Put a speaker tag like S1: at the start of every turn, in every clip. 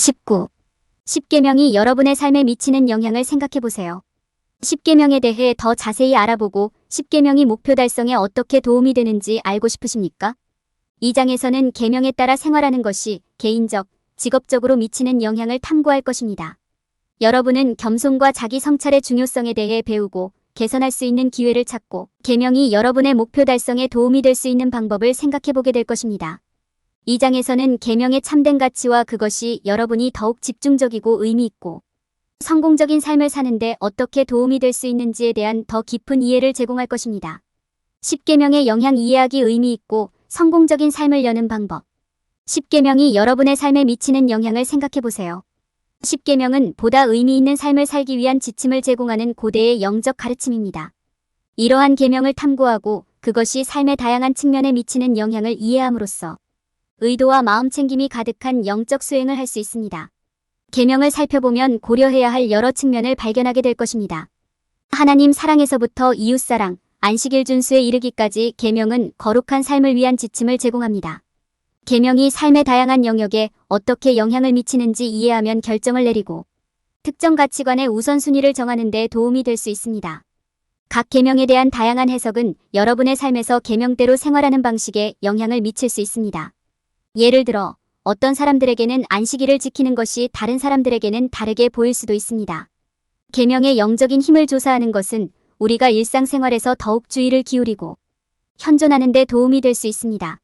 S1: 19. 10계명이 여러분의 삶에 미치는 영향을 생각해보세요. 10계명에 대해 더 자세히 알아보고 10계명이 목표 달성에 어떻게 도움이 되는지 알고 싶으십니까? 이 장에서는 계명에 따라 생활하는 것이 개인적, 직업적으로 미치는 영향을 탐구할 것입니다. 여러분은 겸손과 자기 성찰의 중요성에 대해 배우고 개선할 수 있는 기회를 찾고 계명이 여러분의 목표 달성에 도움이 될 수 있는 방법을 생각해보게 될 것입니다. 이 장에서는 계명의 참된 가치와 그것이 여러분이 더욱 집중적이고 의미 있고 성공적인 삶을 사는데 어떻게 도움이 될 수 있는지에 대한 더 깊은 이해를 제공할 것입니다. 10계명의 영향 이해하기 의미 있고 성공적인 삶을 여는 방법. 10계명이 여러분의 삶에 미치는 영향을 생각해보세요. 10계명은 보다 의미 있는 삶을 살기 위한 지침을 제공하는 고대의 영적 가르침입니다. 이러한 계명을 탐구하고 그것이 삶의 다양한 측면에 미치는 영향을 이해함으로써 의도와 마음챙김이 가득한 영적 수행을 할 수 있습니다. 계명을 살펴보면 고려해야 할 여러 측면을 발견하게 될 것입니다. 하나님 사랑에서부터 이웃사랑, 안식일 준수에 이르기까지 계명은 거룩한 삶을 위한 지침을 제공합니다. 계명이 삶의 다양한 영역에 어떻게 영향을 미치는지 이해하면 결정을 내리고 특정 가치관의 우선순위를 정하는 데 도움이 될 수 있습니다. 각 계명에 대한 다양한 해석은 여러분의 삶에서 계명대로 생활하는 방식에 영향을 미칠 수 있습니다. 예를 들어 어떤 사람들에게는 안식일을 지키는 것이 다른 사람들에게는 다르게 보일 수도 있습니다. 계명의 영적인 힘을 조사하는 것은 우리가 일상생활에서 더욱 주의를 기울이고 현존하는 데 도움이 될 수 있습니다.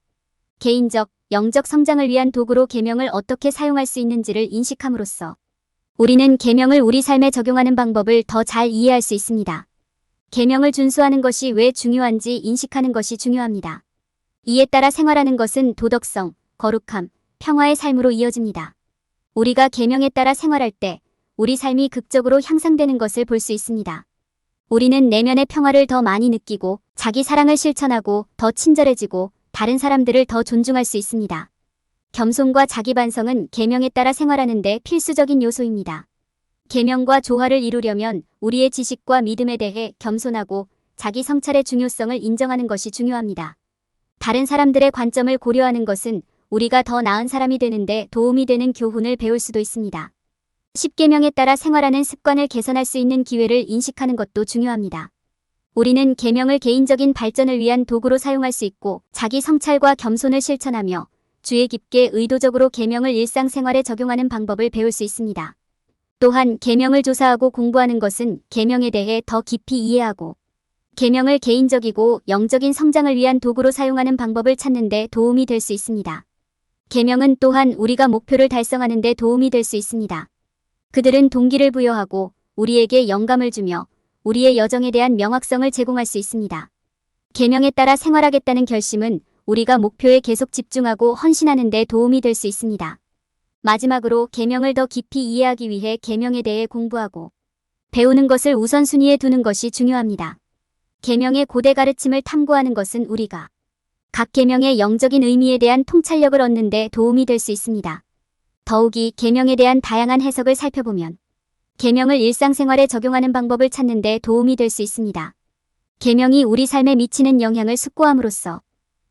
S1: 개인적, 영적 성장을 위한 도구로 계명을 어떻게 사용할 수 있는지를 인식함으로써 우리는 계명을 우리 삶에 적용하는 방법을 더 잘 이해할 수 있습니다. 계명을 준수하는 것이 왜 중요한지 인식하는 것이 중요합니다. 이에 따라 생활하는 것은 도덕성, 거룩함, 평화의 삶으로 이어집니다. 우리가 계명에 따라 생활할 때 우리 삶이 극적으로 향상되는 것을 볼 수 있습니다. 우리는 내면의 평화를 더 많이 느끼고 자기 사랑을 실천하고 더 친절해지고 다른 사람들을 더 존중할 수 있습니다. 겸손과 자기 반성은 계명에 따라 생활하는 데 필수적인 요소입니다. 계명과 조화를 이루려면 우리의 지식과 믿음에 대해 겸손하고 자기 성찰의 중요성을 인정하는 것이 중요합니다. 다른 사람들의 관점을 고려하는 것은 우리가 더 나은 사람이 되는데 도움이 되는 교훈을 배울 수도 있습니다. 10계명에 따라 생활하는 습관을 개선할 수 있는 기회를 인식하는 것도 중요합니다. 우리는 계명을 개인적인 발전을 위한 도구로 사용할 수 있고 자기 성찰과 겸손을 실천하며 주의 깊게 의도적으로 계명을 일상생활에 적용하는 방법을 배울 수 있습니다. 또한 계명을 조사하고 공부하는 것은 계명에 대해 더 깊이 이해하고 계명을 개인적이고 영적인 성장을 위한 도구로 사용하는 방법을 찾는 데 도움이 될 수 있습니다. 계명은 또한 우리가 목표를 달성하는 데 도움이 될 수 있습니다. 그들은 동기를 부여하고 우리에게 영감을 주며 우리의 여정에 대한 명확성을 제공할 수 있습니다. 계명에 따라 생활하겠다는 결심은 우리가 목표에 계속 집중하고 헌신하는 데 도움이 될 수 있습니다. 마지막으로 계명을 더 깊이 이해하기 위해 계명에 대해 공부하고 배우는 것을 우선순위에 두는 것이 중요합니다. 계명의 고대 가르침을 탐구하는 것은 우리가 각 계명의 영적인 의미에 대한 통찰력을 얻는 데 도움이 될 수 있습니다. 더욱이 계명에 대한 다양한 해석을 살펴보면 계명을 일상생활에 적용하는 방법을 찾는 데 도움이 될 수 있습니다. 계명이 우리 삶에 미치는 영향을 숙고함으로써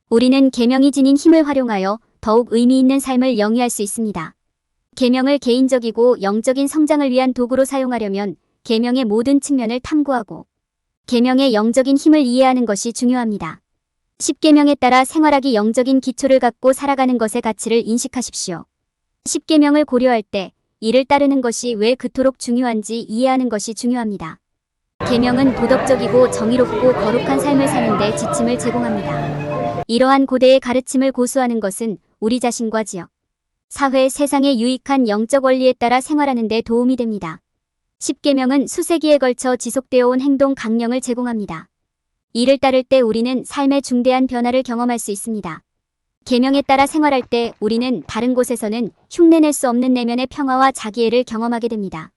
S1: 우리는 계명이 지닌 힘을 활용하여 더욱 의미 있는 삶을 영위할 수 있습니다. 계명을 개인적이고 영적인 성장을 위한 도구로 사용하려면 계명의 모든 측면을 탐구하고 계명의 영적인 힘을 이해하는 것이 중요합니다. 10계명에 따라 생활하기 영적인 기초를 갖고 살아가는 것의 가치를 인식하십시오. 10계명을 고려할 때 이를 따르는 것이 왜 그토록 중요한지 이해하는 것이 중요합니다. 계명은 도덕적이고 정의롭고 거룩한 삶을 사는 데 지침을 제공합니다. 이러한 고대의 가르침을 고수하는 것은 우리 자신과 지역, 사회, 세상에 유익한 영적 원리에 따라 생활하는 데 도움이 됩니다. 10계명은 수세기에 걸쳐 지속되어 온 행동 강령을 제공합니다. 이를 따를 때 우리는 삶의 중대한 변화를 경험할 수 있습니다. 계명에 따라 생활할 때 우리는 다른 곳에서는 흉내낼 수 없는 내면의 평화와 자기애를 경험하게 됩니다.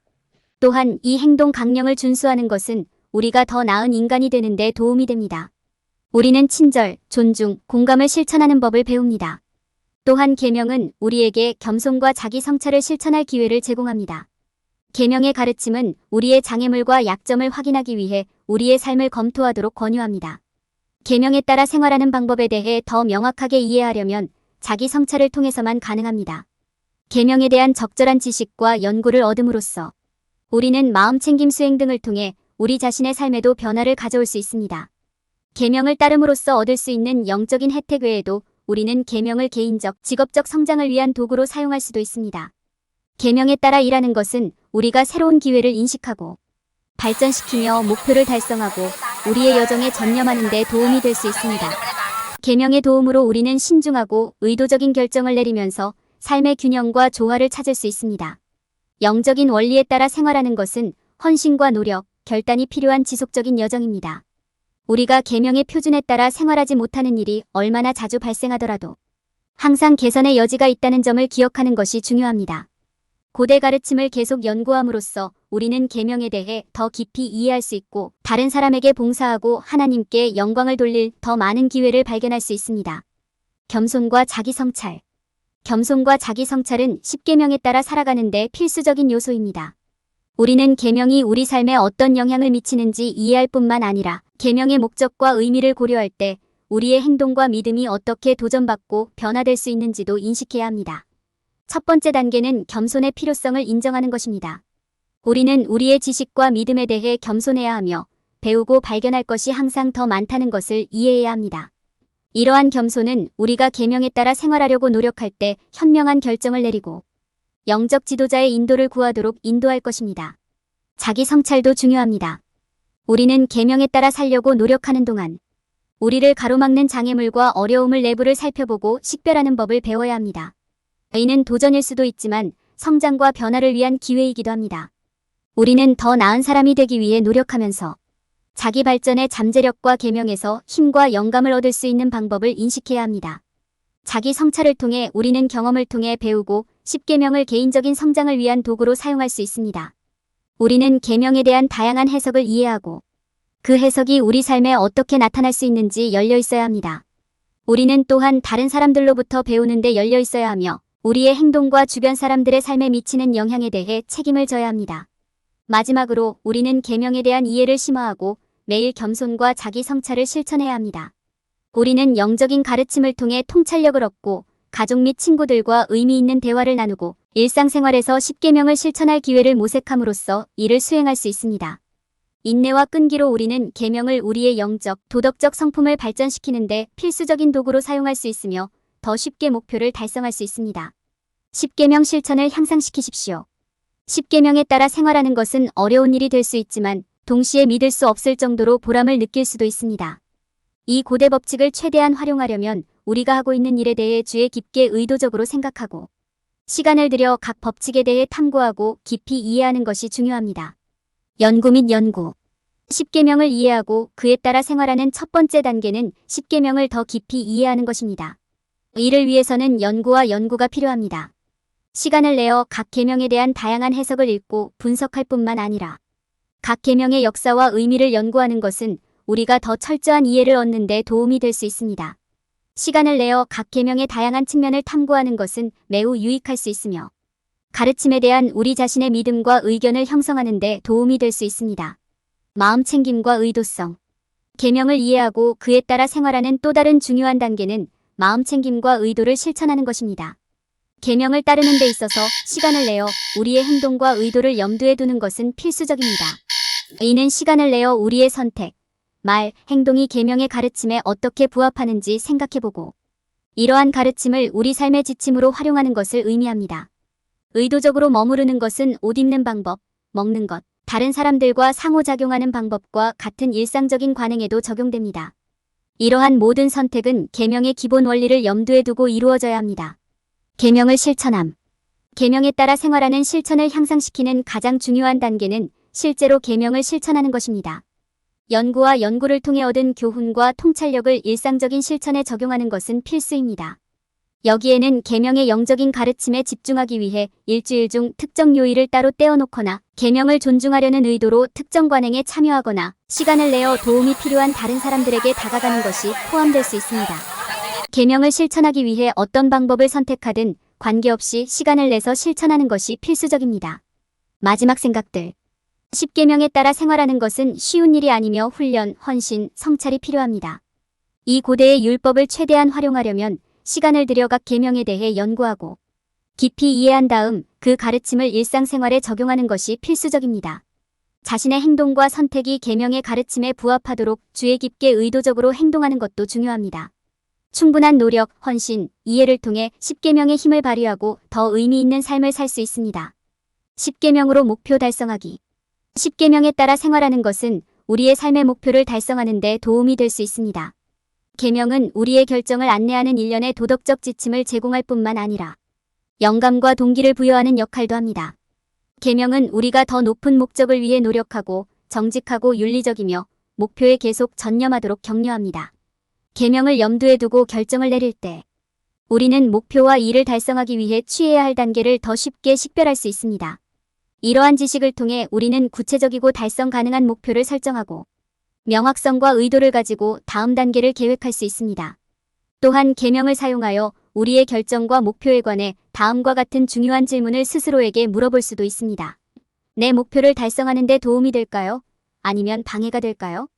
S1: 또한 이 행동 강령을 준수하는 것은 우리가 더 나은 인간이 되는 데 도움이 됩니다. 우리는 친절, 존중, 공감을 실천하는 법을 배웁니다. 또한 계명은 우리에게 겸손과 자기 성찰을 실천할 기회를 제공합니다. 계명의 가르침은 우리의 장애물과 약점을 확인하기 위해 우리의 삶을 검토하도록 권유합니다. 계명에 따라 생활하는 방법에 대해 더 명확하게 이해하려면 자기 성찰을 통해서만 가능합니다. 계명에 대한 적절한 지식과 연구를 얻음으로써 우리는 마음챙김 수행 등을 통해 우리 자신의 삶에도 변화를 가져올 수 있습니다. 계명을 따름으로써 얻을 수 있는 영적인 혜택 외에도 우리는 계명을 개인적, 직업적 성장을 위한 도구로 사용할 수도 있습니다. 계명에 따라 일하는 것은 우리가 새로운 기회를 인식하고 발전시키며 목표를 달성하고 우리의 여정에 전념하는 데 도움이 될 수 있습니다. 계명의 도움으로 우리는 신중하고 의도적인 결정을 내리면서 삶의 균형과 조화를 찾을 수 있습니다. 영적인 원리에 따라 생활하는 것은 헌신과 노력, 결단이 필요한 지속적인 여정입니다. 우리가 계명의 표준에 따라 생활하지 못하는 일이 얼마나 자주 발생하더라도 항상 개선의 여지가 있다는 점을 기억하는 것이 중요합니다. 고대 가르침을 계속 연구함으로써 우리는 계명에 대해 더 깊이 이해할 수 있고 다른 사람에게 봉사하고 하나님께 영광을 돌릴 더 많은 기회를 발견할 수 있습니다. 겸손과 자기 성찰. 겸손과 자기 성찰은 10계명에 따라 살아가는 데 필수적인 요소입니다. 우리는 계명이 우리 삶에 어떤 영향을 미치는지 이해할 뿐만 아니라 계명의 목적과 의미를 고려할 때 우리의 행동과 믿음이 어떻게 도전받고 변화될 수 있는지도 인식해야 합니다. 첫 번째 단계는 겸손의 필요성을 인정하는 것입니다. 우리는 우리의 지식과 믿음에 대해 겸손해야 하며 배우고 발견할 것이 항상 더 많다는 것을 이해해야 합니다. 이러한 겸손은 우리가 계명에 따라 생활하려고 노력할 때 현명한 결정을 내리고 영적 지도자의 인도를 구하도록 인도할 것입니다. 자기 성찰도 중요합니다. 우리는 계명에 따라 살려고 노력하는 동안 우리를 가로막는 장애물과 어려움을 내부를 살펴보고 식별하는 법을 배워야 합니다. 이는 도전일 수도 있지만 성장과 변화를 위한 기회이기도 합니다. 우리는 더 나은 사람이 되기 위해 노력하면서 자기 발전의 잠재력과 계명에서 힘과 영감을 얻을 수 있는 방법을 인식해야 합니다. 자기 성찰을 통해 우리는 경험을 통해 배우고 10계명을 개인적인 성장을 위한 도구로 사용할 수 있습니다. 우리는 계명에 대한 다양한 해석을 이해하고 그 해석이 우리 삶에 어떻게 나타날 수 있는지 열려 있어야 합니다. 우리는 또한 다른 사람들로부터 배우는 데 열려 있어야 하며 우리의 행동과 주변 사람들의 삶에 미치는 영향에 대해 책임을 져야 합니다. 마지막으로 우리는 계명에 대한 이해를 심화하고 매일 겸손과 자기 성찰을 실천해야 합니다. 우리는 영적인 가르침을 통해 통찰력을 얻고 가족 및 친구들과 의미 있는 대화를 나누고 일상생활에서 10계명을 실천할 기회를 모색함으로써 이를 수행할 수 있습니다. 인내와 끈기로 우리는 계명을 우리의 영적, 도덕적 성품을 발전시키는 데 필수적인 도구로 사용할 수 있으며 더 쉽게 목표를 달성할 수 있습니다. 10계명 실천을 향상시키십시오. 10계명에 따라 생활하는 것은 어려운 일이 될 수 있지만 동시에 믿을 수 없을 정도로 보람을 느낄 수도 있습니다. 이 고대 법칙을 최대한 활용하려면 우리가 하고 있는 일에 대해 주의 깊게 의도적으로 생각하고 시간을 들여 각 법칙에 대해 탐구하고 깊이 이해하는 것이 중요합니다. 연구 및 연구. 10계명을 이해하고 그에 따라 생활하는 첫 번째 단계는 10계명을 더 깊이 이해하는 것입니다. 이를 위해서는 연구와 연구가 필요합니다. 시간을 내어 각 계명에 대한 다양한 해석을 읽고 분석할 뿐만 아니라 각 계명의 역사와 의미를 연구하는 것은 우리가 더 철저한 이해를 얻는 데 도움이 될 수 있습니다. 시간을 내어 각 계명의 다양한 측면을 탐구하는 것은 매우 유익할 수 있으며 가르침에 대한 우리 자신의 믿음과 의견을 형성하는 데 도움이 될 수 있습니다. 마음챙김과 의도성. 계명을 이해하고 그에 따라 생활하는 또 다른 중요한 단계는 마음챙김과 의도를 실천하는 것입니다. 계명을 따르는 데 있어서 시간을 내어 우리의 행동과 의도를 염두에 두는 것은 필수적입니다. 이는 시간을 내어 우리의 선택, 말, 행동이 계명의 가르침에 어떻게 부합하는지 생각해보고 이러한 가르침을 우리 삶의 지침으로 활용하는 것을 의미합니다. 의도적으로 머무르는 것은 옷 입는 방법, 먹는 것, 다른 사람들과 상호작용하는 방법과 같은 일상적인 관행에도 적용됩니다. 이러한 모든 선택은 계명의 기본 원리를 염두에 두고 이루어져야 합니다. 계명을 실천함. 계명에 따라 생활하는 실천을 향상시키는 가장 중요한 단계는 실제로 계명을 실천하는 것입니다. 연구와 연구를 통해 얻은 교훈과 통찰력을 일상적인 실천에 적용하는 것은 필수입니다. 여기에는 계명의 영적인 가르침에 집중하기 위해 일주일 중 특정 요일을 따로 떼어놓거나 계명을 존중하려는 의도로 특정 관행에 참여하거나 시간을 내어 도움이 필요한 다른 사람들에게 다가가는 것이 포함될 수 있습니다. 계명을 실천하기 위해 어떤 방법을 선택하든 관계없이 시간을 내서 실천하는 것이 필수적입니다. 마지막 생각들. 10계명에 따라 생활하는 것은 쉬운 일이 아니며 훈련, 헌신, 성찰이 필요합니다. 이 고대의 율법을 최대한 활용하려면 시간을 들여 각 계명에 대해 연구하고 깊이 이해한 다음 그 가르침을 일상생활에 적용하는 것이 필수적입니다. 자신의 행동과 선택이 계명의 가르침에 부합하도록 주의 깊게 의도적으로 행동하는 것도 중요합니다. 충분한 노력, 헌신, 이해를 통해 10계명의 힘을 발휘하고 더 의미 있는 삶을 살 수 있습니다. 10계명으로 목표 달성하기. 10계명에 따라 생활하는 것은 우리의 삶의 목표를 달성하는 데 도움이 될 수 있습니다. 계명은 우리의 결정을 안내하는 일련의 도덕적 지침을 제공할 뿐만 아니라 영감과 동기를 부여하는 역할도 합니다. 계명은 우리가 더 높은 목적을 위해 노력하고 정직하고 윤리적이며 목표에 계속 전념하도록 격려합니다. 계명을 염두에 두고 결정을 내릴 때 우리는 목표와 이를 달성하기 위해 취해야 할 단계를 더 쉽게 식별할 수 있습니다. 이러한 지식을 통해 우리는 구체적이고 달성 가능한 목표를 설정하고 명확성과 의도를 가지고 다음 단계를 계획할 수 있습니다. 또한 계명을 사용하여 우리의 결정과 목표에 관해 다음과 같은 중요한 질문을 스스로에게 물어볼 수도 있습니다. 내 목표를 달성하는 데 도움이 될까요? 아니면 방해가 될까요?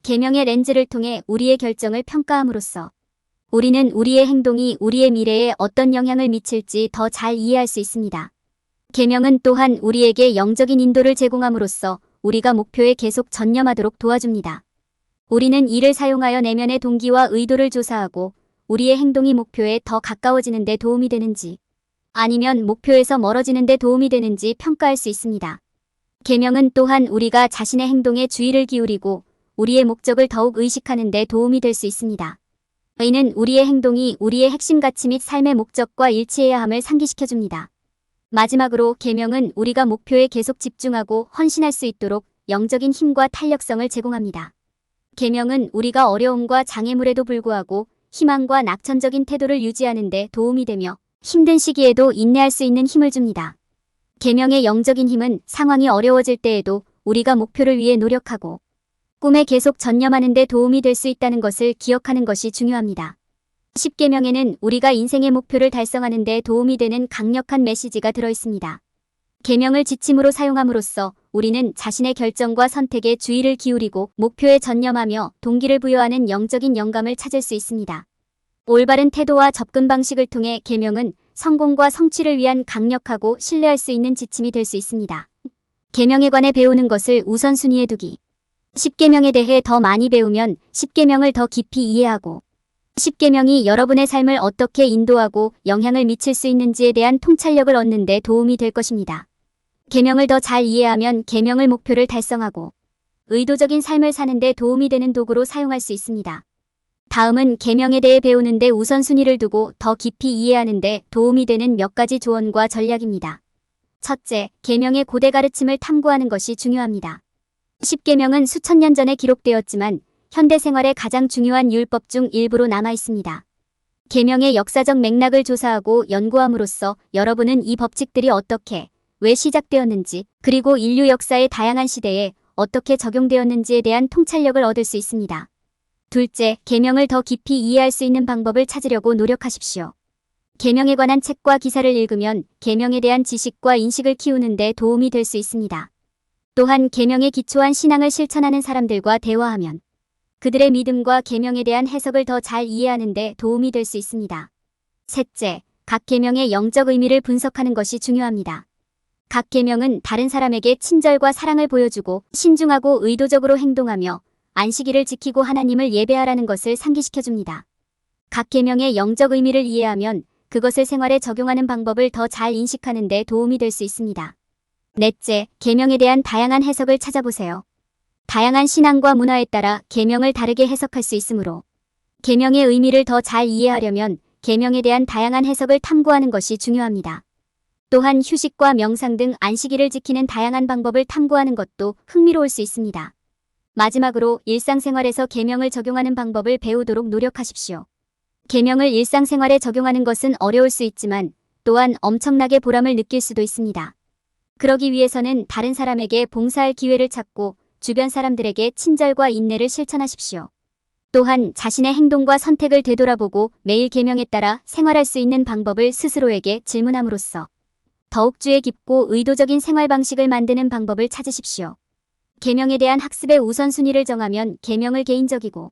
S1: 계명의 렌즈를 통해 우리의 결정을 평가함으로써 우리는 우리의 행동이 우리의 미래에 어떤 영향을 미칠지 더 잘 이해할 수 있습니다. 계명은 또한 우리에게 영적인 인도를 제공함으로써 우리가 목표에 계속 전념하도록 도와줍니다. 우리는 이를 사용하여 내면의 동기와 의도를 조사하고 우리의 행동이 목표에 더 가까워지는 데 도움이 되는지 아니면 목표에서 멀어지는 데 도움이 되는지 평가할 수 있습니다. 계명은 또한 우리가 자신의 행동에 주의를 기울이고 우리의 목적을 더욱 의식하는 데 도움이 될 수 있습니다. 이는 우리의 행동이 우리의 핵심 가치 및 삶의 목적과 일치해야 함을 상기시켜줍니다. 마지막으로 계명은 우리가 목표에 계속 집중하고 헌신할 수 있도록 영적인 힘과 탄력성을 제공합니다. 계명은 우리가 어려움과 장애물에도 불구하고 희망과 낙천적인 태도를 유지하는 데 도움이 되며 힘든 시기에도 인내할 수 있는 힘을 줍니다. 계명의 영적인 힘은 상황이 어려워질 때에도 우리가 목표를 위해 노력하고 꿈에 계속 전념하는 데 도움이 될 수 있다는 것을 기억하는 것이 중요합니다. 10계명에는 우리가 인생의 목표를 달성하는 데 도움이 되는 강력한 메시지가 들어있습니다. 계명을 지침으로 사용함으로써 우리는 자신의 결정과 선택에 주의를 기울이고 목표에 전념하며 동기를 부여하는 영적인 영감을 찾을 수 있습니다. 올바른 태도와 접근 방식을 통해 계명은 성공과 성취를 위한 강력하고 신뢰할 수 있는 지침이 될 수 있습니다. 계명에 관해 배우는 것을 우선순위에 두기. 10계명에 대해 더 많이 배우면 10계명을 더 깊이 이해하고 10계명이 여러분의 삶을 어떻게 인도하고 영향을 미칠 수 있는지에 대한 통찰력을 얻는 데 도움이 될 것입니다. 계명을 더 잘 이해하면 계명을 목표를 달성하고 의도적인 삶을 사는 데 도움이 되는 도구로 사용할 수 있습니다. 다음은 계명에 대해 배우는 데 우선순위를 두고 더 깊이 이해하는 데 도움이 되는 몇 가지 조언과 전략입니다. 첫째, 계명의 고대 가르침을 탐구하는 것이 중요합니다. 10계명은 수천 년 전에 기록되었지만 현대 생활의 가장 중요한 율법 중 일부로 남아 있습니다. 계명의 역사적 맥락을 조사하고 연구함으로써 여러분은 이 법칙들이 어떻게, 왜 시작되었는지, 그리고 인류 역사의 다양한 시대에 어떻게 적용되었는지에 대한 통찰력을 얻을 수 있습니다. 둘째, 계명을 더 깊이 이해할 수 있는 방법을 찾으려고 노력하십시오. 계명에 관한 책과 기사를 읽으면 계명에 대한 지식과 인식을 키우는 데 도움이 될 수 있습니다. 또한 계명에 기초한 신앙을 실천하는 사람들과 대화하면 그들의 믿음과 계명에 대한 해석을 더 잘 이해하는 데 도움이 될 수 있습니다. 셋째, 각 계명의 영적 의미를 분석하는 것이 중요합니다. 각 계명은 다른 사람에게 친절과 사랑을 보여주고 신중하고 의도적으로 행동하며 안식일을 지키고 하나님을 예배하라는 것을 상기시켜줍니다. 각 계명의 영적 의미를 이해하면 그것을 생활에 적용하는 방법을 더 잘 인식하는 데 도움이 될 수 있습니다. 넷째, 계명에 대한 다양한 해석을 찾아보세요. 다양한 신앙과 문화에 따라 계명을 다르게 해석할 수 있으므로 계명의 의미를 더 잘 이해하려면 계명에 대한 다양한 해석을 탐구하는 것이 중요합니다. 또한 휴식과 명상 등 안식일을 지키는 다양한 방법을 탐구하는 것도 흥미로울 수 있습니다. 마지막으로 일상생활에서 계명을 적용하는 방법을 배우도록 노력하십시오. 계명을 일상생활에 적용하는 것은 어려울 수 있지만 또한 엄청나게 보람을 느낄 수도 있습니다. 그러기 위해서는 다른 사람에게 봉사할 기회를 찾고 주변 사람들에게 친절과 인내를 실천하십시오. 또한 자신의 행동과 선택을 되돌아보고 매일 계명에 따라 생활할 수 있는 방법을 스스로에게 질문함으로써 더욱 주의 깊고 의도적인 생활 방식을 만드는 방법을 찾으십시오. 계명에 대한 학습의 우선순위를 정하면 계명을 개인적이고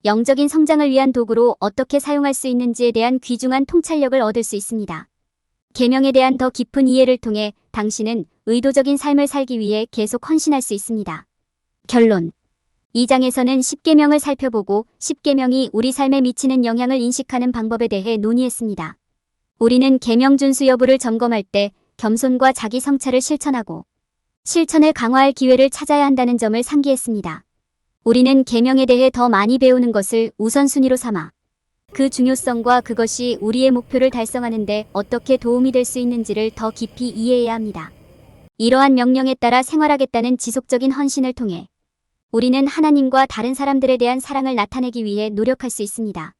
S1: 영적인 성장을 위한 도구로 어떻게 사용할 수 있는지에 대한 귀중한 통찰력을 얻을 수 있습니다. 계명에 대한 더 깊은 이해를 통해 당신은 의도적인 삶을 살기 위해 계속 헌신할 수 있습니다. 결론. 이 장에서는 10계명을 살펴보고 10계명이 우리 삶에 미치는 영향을 인식하는 방법에 대해 논의했습니다. 우리는 계명 준수 여부를 점검할 때 겸손과 자기 성찰을 실천하고 실천을 강화할 기회를 찾아야 한다는 점을 상기했습니다. 우리는 계명에 대해 더 많이 배우는 것을 우선순위로 삼아 그 중요성과 그것이 우리의 목표를 달성하는 데 어떻게 도움이 될 수 있는지를 더 깊이 이해해야 합니다. 이러한 명령에 따라 생활하겠다는 지속적인 헌신을 통해 우리는 하나님과 다른 사람들에 대한 사랑을 나타내기 위해 노력할 수 있습니다.